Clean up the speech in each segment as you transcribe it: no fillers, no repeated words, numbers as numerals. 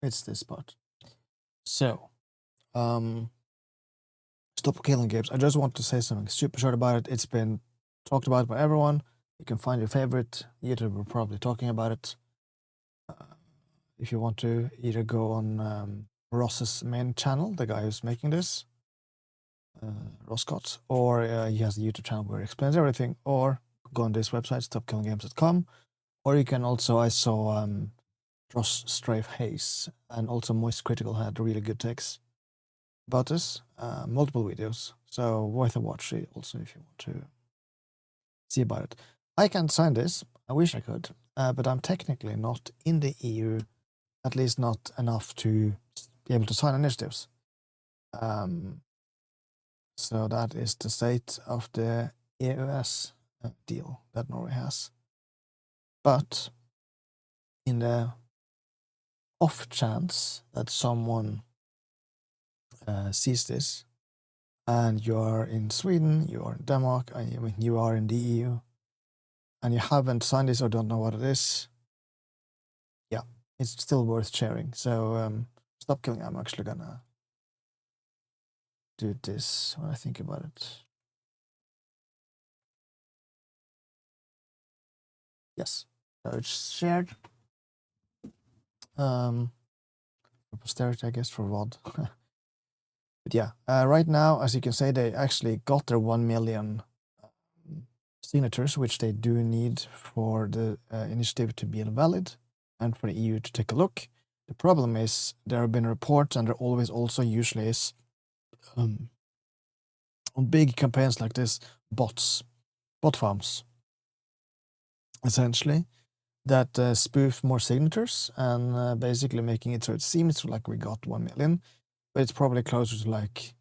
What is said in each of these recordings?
it's this part. So, stop killing games. I just want to say something super short about it. It's been talked about by everyone. You can find your favorite YouTuber probably talking about it. If you want to either go on Ross's main channel, the guy who's making this, Ross Scott, or he has a YouTube channel where he explains everything, or go on this website, stopkillinggames.com, or you can also, I saw Ross Strafe Hayes and also Moist Critical had really good takes about this, multiple videos, so worth a watch also if you want to see about it. I can't sign this, I wish I could, but I'm technically not in the EU, at least not enough to be able to sign initiatives. So that is the state of the EUS deal that Norway has. But in the off chance that someone sees this, and you are in Sweden, you are in Denmark, I mean, you are in the EU, and you haven't signed this or don't know what it is, yeah, it's still worth sharing. So stop killing. I'm actually gonna do this when I think about it. Yes, so it's shared. For posterity, I guess, for VOD. But yeah, right now, as you can say, they actually got their 1 million signatures, which they do need for the initiative to be valid and for the EU to take a look. The problem is there have been reports, and there always also usually is on big campaigns like this, bot farms, essentially, that spoof more signatures and basically making it so it seems like we got 1 million, but it's probably closer to like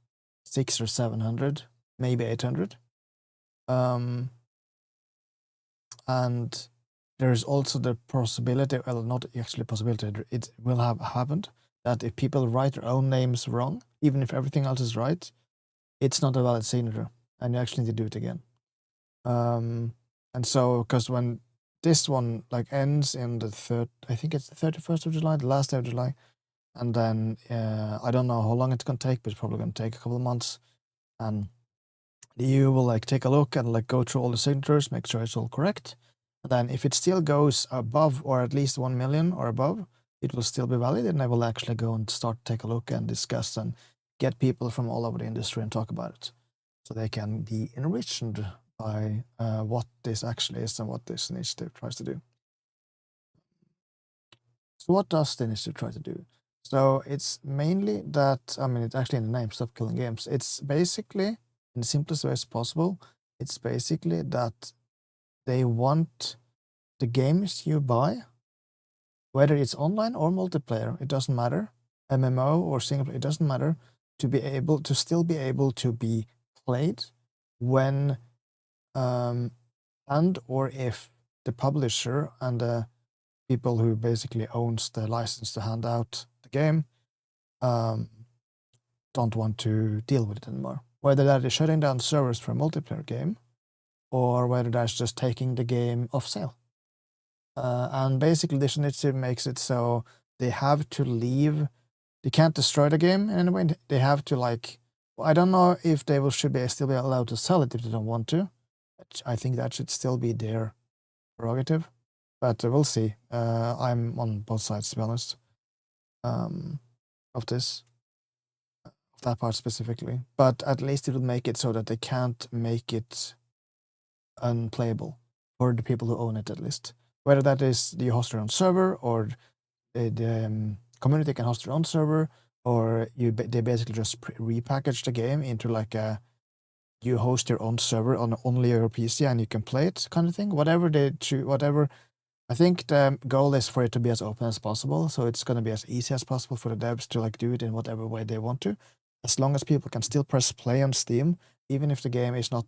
600 or 700, maybe 800. And there is also the possibility, well, not actually possibility, it will have happened, that if people write their own names wrong, even if everything else is right, it's not a valid signature, and you actually need to do it again. And so, because when this one like ends in the I think it's the 31st of July, the last day of July, and then I don't know how long it's gonna take, but it's probably gonna take a couple of months, and the EU will like take a look and like go through all the signatures, make sure it's all correct. And then if it still goes above or at least 1 million or above, it will still be valid, and I will actually go and start take a look and discuss and get people from all over the industry and talk about it, so they can be enriched by what this actually is and what this initiative tries to do. So what does the initiative try to do? So it's mainly that, I mean, it's actually in the name, Stop Killing Games. It's basically, in the simplest way as possible, it's basically that they want the games you buy, whether it's online or multiplayer, it doesn't matter, MMO or single player, it doesn't matter, to still be able to be played when and or if the publisher and the people who basically owns the license to hand out the game don't want to deal with it anymore. Whether that is shutting down servers for a multiplayer game, or whether that's just taking the game off sale. And basically this initiative makes it so they have to leave, they can't destroy the game in any way, they have to like, I don't know if they should still be allowed to sell it if they don't want to. I think that should still be their prerogative, but we'll see. I'm on both sides, to be honest, of this, of that part specifically. But at least it will make it so that they can't make it unplayable for the people who own it, at least. Whether that is you host your own server, or the community can host their own server, or they basically just repackage the game into like you host your own server on only your PC and you can play it kind of thing. Whatever they choose, whatever. I think the goal is for it to be as open as possible, so it's going to be as easy as possible for the devs to like do it in whatever way they want to, as long as people can still press play on Steam, even if the game is not,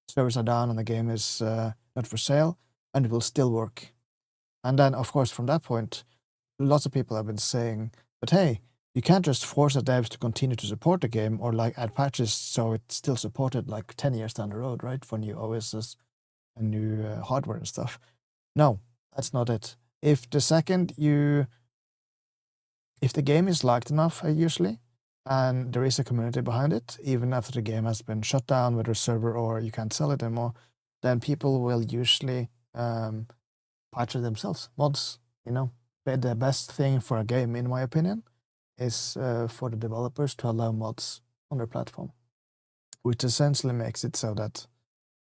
servers are down and the game is not for sale, and it will still work. And then, of course, from that point, lots of people have been saying, but hey, you can't just force the devs to continue to support the game or like add patches so it's still supported like 10 years down the road, right, for new OSs and new hardware and stuff. No, that's not it. If the second you if the game is liked enough, usually, and there is a community behind it, even after the game has been shut down, whether server or you can't sell it anymore, then people will usually patch it themselves. Mods, but the best thing for a game, in my opinion, is for the developers to allow mods on their platform, which essentially makes it so that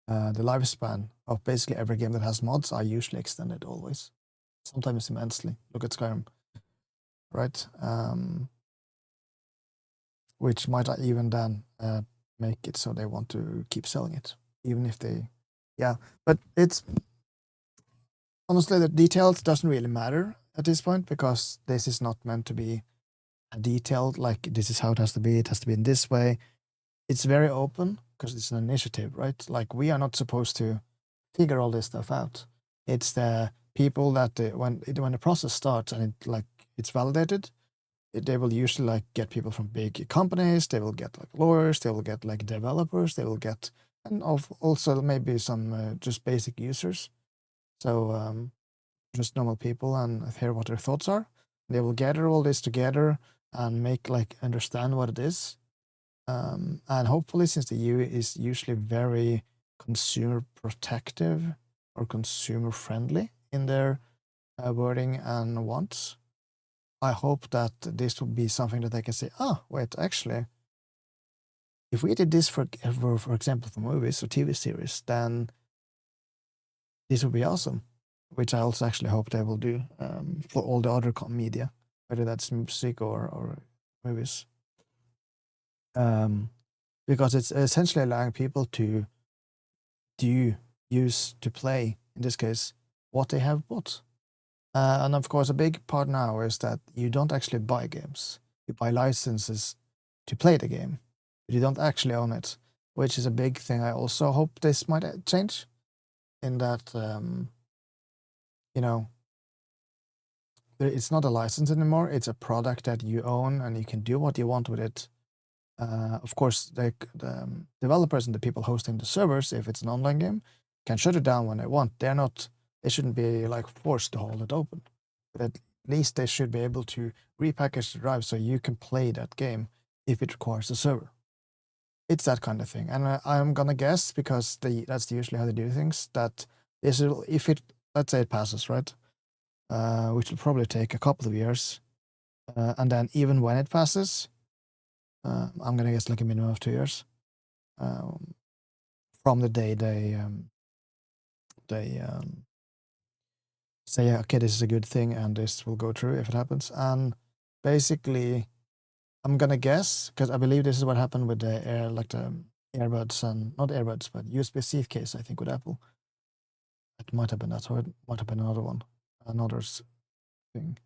the lifespan of basically every game that has mods are usually extended always, sometimes immensely. Look at Skyrim, right? Which might even then make it so they want to keep selling it, even if they, But it's honestly, the details doesn't really matter at this point, because this is not meant to be a detailed, like, this is how it has to be. It has to be in this way. It's very open because it's an initiative, right? Like, we are not supposed to figure all this stuff out. It's the people that when the process starts and it's validated, they will usually like get people from big companies. They will get like lawyers. They will get like developers. They will get, and also maybe some just basic users. So just normal people, and hear what their thoughts are. They will gather all this together and make like understand what it is. And hopefully, since the EU is usually very consumer protective or consumer friendly in their wording and wants, I hope that this will be something that they can say, wait, actually, if we did this for example, for movies or TV series, then this would be awesome, which I also actually hope they will do for all the other media, whether that's music or movies. Because it's essentially allowing people to play, in this case, what they have bought. And of course, a big part now is that you don't actually buy games. You buy licenses to play the game, but you don't actually own it, which is a big thing. I also hope this might change, in that, it's not a license anymore. It's a product that you own, and you can do what you want with it. Of course, the developers and the people hosting the servers, if it's an online game, can shut it down when they want. They shouldn't be like forced to hold it open. But at least they should be able to repackage the drive so you can play that game if it requires a server. It's that kind of thing. And I'm gonna guess, because that's usually how they do things, that this will, let's say it passes, right? Which will probably take a couple of years. And then even when it passes, I'm gonna guess like a minimum of 2 years from the day they say, okay, this is a good thing and this will go through if it happens. And basically, I'm gonna guess, because I believe this is what happened with the earbuds, and not earbuds, but USB-C case, I think, with Apple. It might have been that, or it might have been another thing,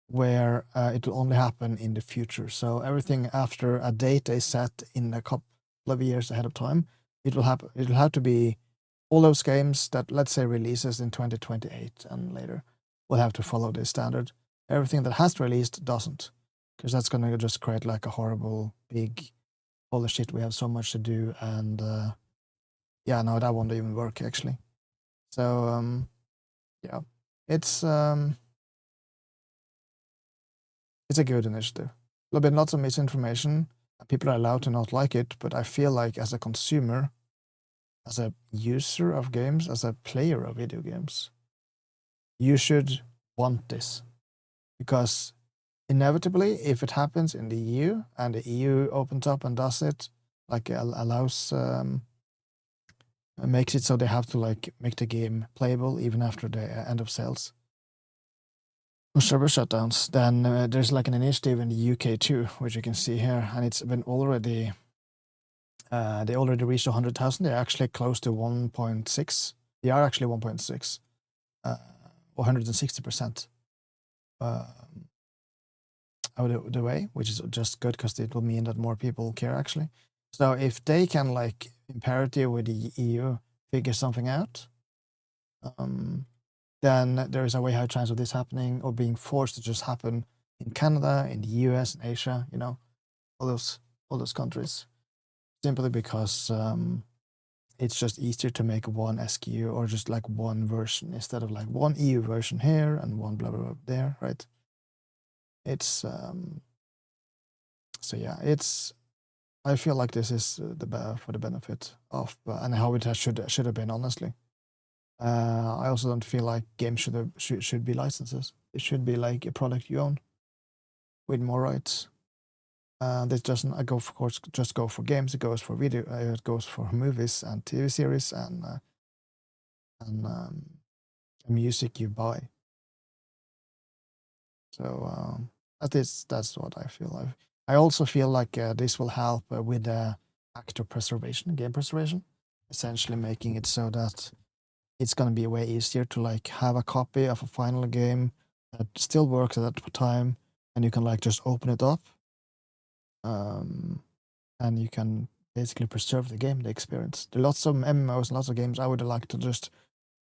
where it will only happen in the future. So everything after a date is set in a couple of years ahead of time, it will happen. It'll have to be all those games that, let's say, releases in 2028 and later, will have to follow this standard. Everything that has released doesn't, because that's going to just create like a horrible big, holy shit, we have so much to do, and no, that won't even work actually. So it's a good initiative. There'll be lots of misinformation. People are allowed to not like it, but I feel like as a consumer, as a user of games, as a player of video games, you should want this, because inevitably, if it happens in the EU and the EU opens up and does it, like allows, makes it so they have to like make the game playable even after the end of sales or server shutdowns, then there's like an initiative in the UK too, which you can see here, and it's been already. They already reached 100,000. They're actually close to 1.6. They are actually 1.6, 160% of the way, which is just good, because it will mean that more people care actually. So if they can, like, in parity with the EU, figure something out, then there is a way high chance of this happening, or being forced to just happen in Canada, in the US, and Asia. All those countries, simply because it's just easier to make one SKU, or just like one version, instead of like one EU version here and one blah blah blah there, right? It's so yeah, it's. I feel like this is for the benefit of and how it should have been, honestly. I also don't feel like games should be licenses. It should be like a product you own with more rights. This doesn't of course just go for games. It goes for video. It goes for movies and TV series and music you buy. So that's what I feel like. I also feel like this will help with actor preservation, game preservation, essentially making it so that it's gonna be way easier to like have a copy of a final game that still works at that time, and you can like just open it up, and you can basically preserve the game, the experience. There are lots of MMOs and lots of games I would like to just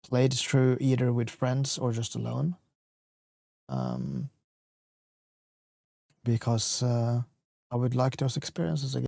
play it through either with friends or just alone. Because I would like those experiences again.